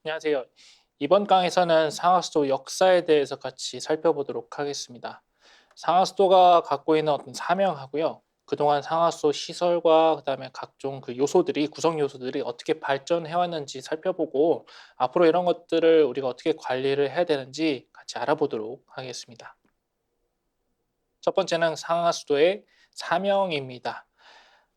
안녕하세요. 이번 강에서는 상하수도 역사에 대해서 같이 살펴보도록 하겠습니다. 상하수도가 갖고 있는 어떤 사명하고요. 그동안 상하수도 시설과 그다음에 각종 그 요소들이 구성 요소들이 어떻게 발전해 왔는지 살펴보고 앞으로 이런 것들을 우리가 어떻게 관리를 해야 되는지 같이 알아보도록 하겠습니다. 첫 번째는 상하수도의 사명입니다.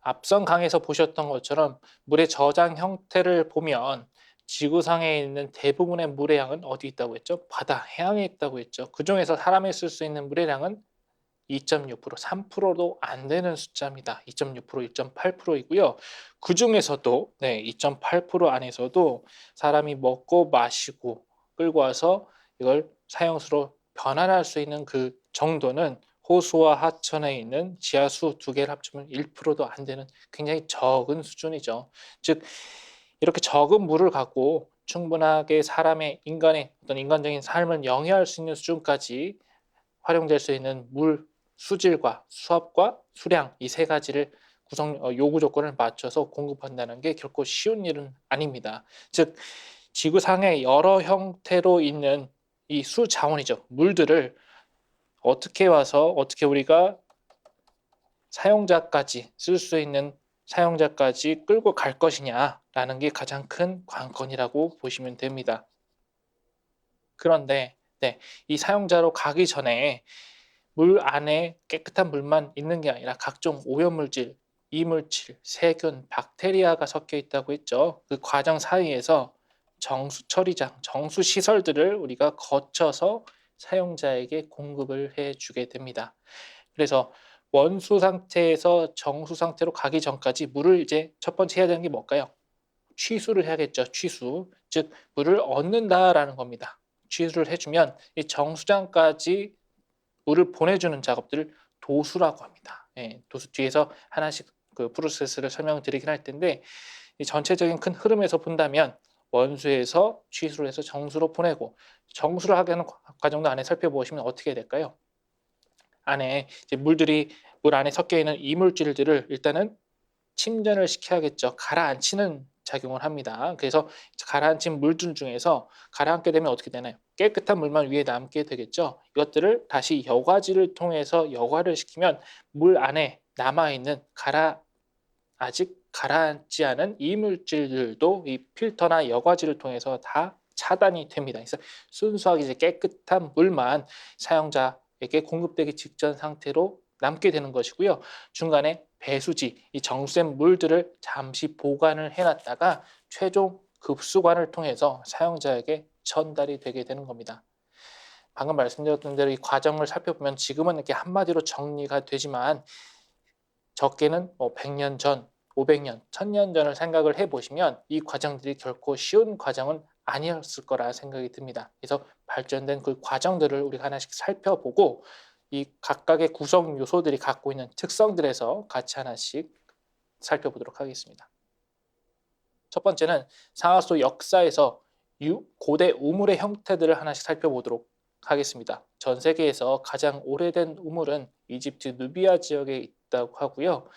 앞선 강에서 보셨던 것처럼 물의 저장 형태를 보면 지구상에 있는 대부분의 물의 양은 어디 있다고 했죠? 바다, 해양에 있다고 했죠. 그중에서 사람이 쓸 수 있는 물의 양은 2.6%, 3%도 안 되는 숫자입니다. 2.6%, 1.8%이고요. 그중에서도 2.8% 안에서도 사람이 먹고 마시고 끌고 와서 이걸 사용수로 변환할 수 있는 그 정도는 호수와 하천에 있는 지하수 두 개를 합치면 1%도 안 되는 굉장히 적은 수준이죠. 즉 이렇게 적은 물을 갖고 충분하게 사람의 인간의 어떤 인간적인 삶을 영위할 수 있는 수준까지 활용될 수 있는 물 수질과 수압과 수량 이 세 가지를 요구 조건을 맞춰서 공급한다는 게 결코 쉬운 일은 아닙니다. 즉 지구상에 여러 형태로 있는 이 수자원이죠. 물들을 어떻게 와서 어떻게 우리가 사용자까지 쓸 수 있는 사용자까지 끌고 갈 것이냐라는 게 가장 큰 관건이라고 보시면 됩니다. 그런데 이 사용자로 가기 전에 물 안에 깨끗한 물만 있는 게 아니라 각종 오염물질, 이물질, 세균, 박테리아가 섞여 있다고 했죠. 그 과정 사이에서 정수 처리장, 정수 시설들을 우리가 거쳐서 사용자에게 공급을 해 주게 됩니다. 그래서 원수 상태에서 정수 상태로 가기 전까지 물을 이제 첫 번째 해야 되는 게 뭘까요? 취수를 해야겠죠. 취수. 즉 물을 얻는다라는 겁니다. 취수를 해 주면 이 정수장까지 물을 보내주는 작업들을 도수라고 합니다. 예, 도수 뒤에서 하나씩 그 프로세스를 설명드리긴 할 텐데 이 전체적인 큰 흐름에서 본다면 원수에서 취수를 해서 정수로 보내고 정수를 하게 하는 과정도 안에 살펴보시면 어떻게 될까요? 안에 이제 물 안에 섞여 있는 이물질들을 일단은 침전을 시켜야겠죠. 가라앉히는 작용을 합니다. 그래서 가라앉힌 물들 중에서 가라앉게 되면 어떻게 되나요? 깨끗한 물만 위에 남게 되겠죠. 이것들을 다시 여과지를 통해서 여과를 시키면 물 안에 남아있는 아직 가라앉지 않은 이물질들도 이 필터나 여과지를 통해서 다 차단이 됩니다. 그래서 순수하게 이제 깨끗한 물만 사용자에게 공급되기 직전 상태로 남게 되는 것이고요. 중간에 배수지, 이 정수된 물들을 잠시 보관을 해놨다가 최종 급수관을 통해서 사용자에게 전달이 되게 되는 겁니다. 방금 말씀드렸던 대로 이 과정을 살펴보면 지금은 이렇게 한마디로 정리가 되지만 적게는 100년 전, 500년, 1000년 전을 생각을 해보시면 이 과정들이 결코 쉬운 과정은 아니었을 거라 생각이 듭니다. 그래서 발전된 그 과정들을 우리가 하나씩 살펴보고 이 각각의 구성 요소들이 갖고 있는 특성들에서 같이 하나씩 살펴보도록 하겠습니다. 첫 번째는 상하수 역사에서 고대 우물의 형태들을 하나씩 살펴보도록 하겠습니다. 전 세계에서 가장 오래된 우물은 이집트 누비아 지역에 있다고 하고요.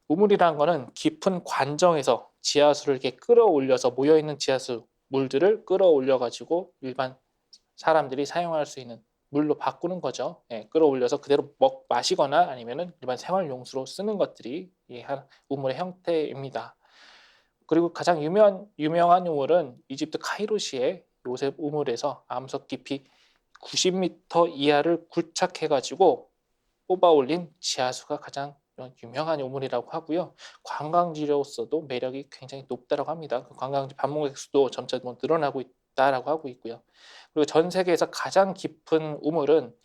우물이라는 것은 깊은 관정에서 지하수를 이렇게 끌어올려서 모여있는 지하수 물들을 끌어올려 가지고 일반 사람들이 사용할 수 있는 물로 바꾸는 거죠. 예, 끌어올려서 그대로 마시거나 아니면은 일반 생활용수로 쓰는 것들이 이 우물의 형태입니다. 그리고 가장 유명한 우물은 이집트 카이로시의 요셉 우물에서 암석 깊이 90m 이하를 굴착해 가지고 뽑아 올린 지하수가 가장 유명한 우물이라고 하고요. 관광지로서도 매력이 굉장히 높다고 합니다. 그 관광지 방문객 수도 점차 늘어나고 있다라고 하고 있고요. 그리고 전 세계에서 가장 깊은 우물은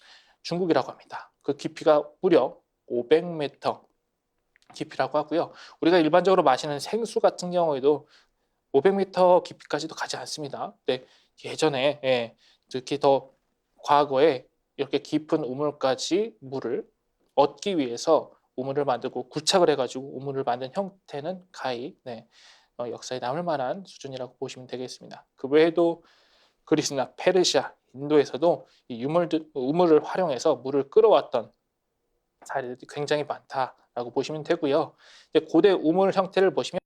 중국이라고 합니다. 그 깊이가 무려 500m 깊이라고 하고요. 우리가 일반적으로 마시는 생수 같은 경우에도 500m 깊이까지도 가지 않습니다. 네, 예전에 특히 더 과거에 이렇게 깊은 우물까지 물을 얻기 위해서 우물을 만들고 굴착을 해가지고 우물을 만든 형태는 가히 역사에 남을 만한 수준이라고 보시면 되겠습니다. 그 외에도 그리스나 페르시아, 인도에서도 이 우물을 활용해서 물을 끌어왔던 사례들이 굉장히 많다라고 보시면 되고요. 고대 우물 형태를 보시면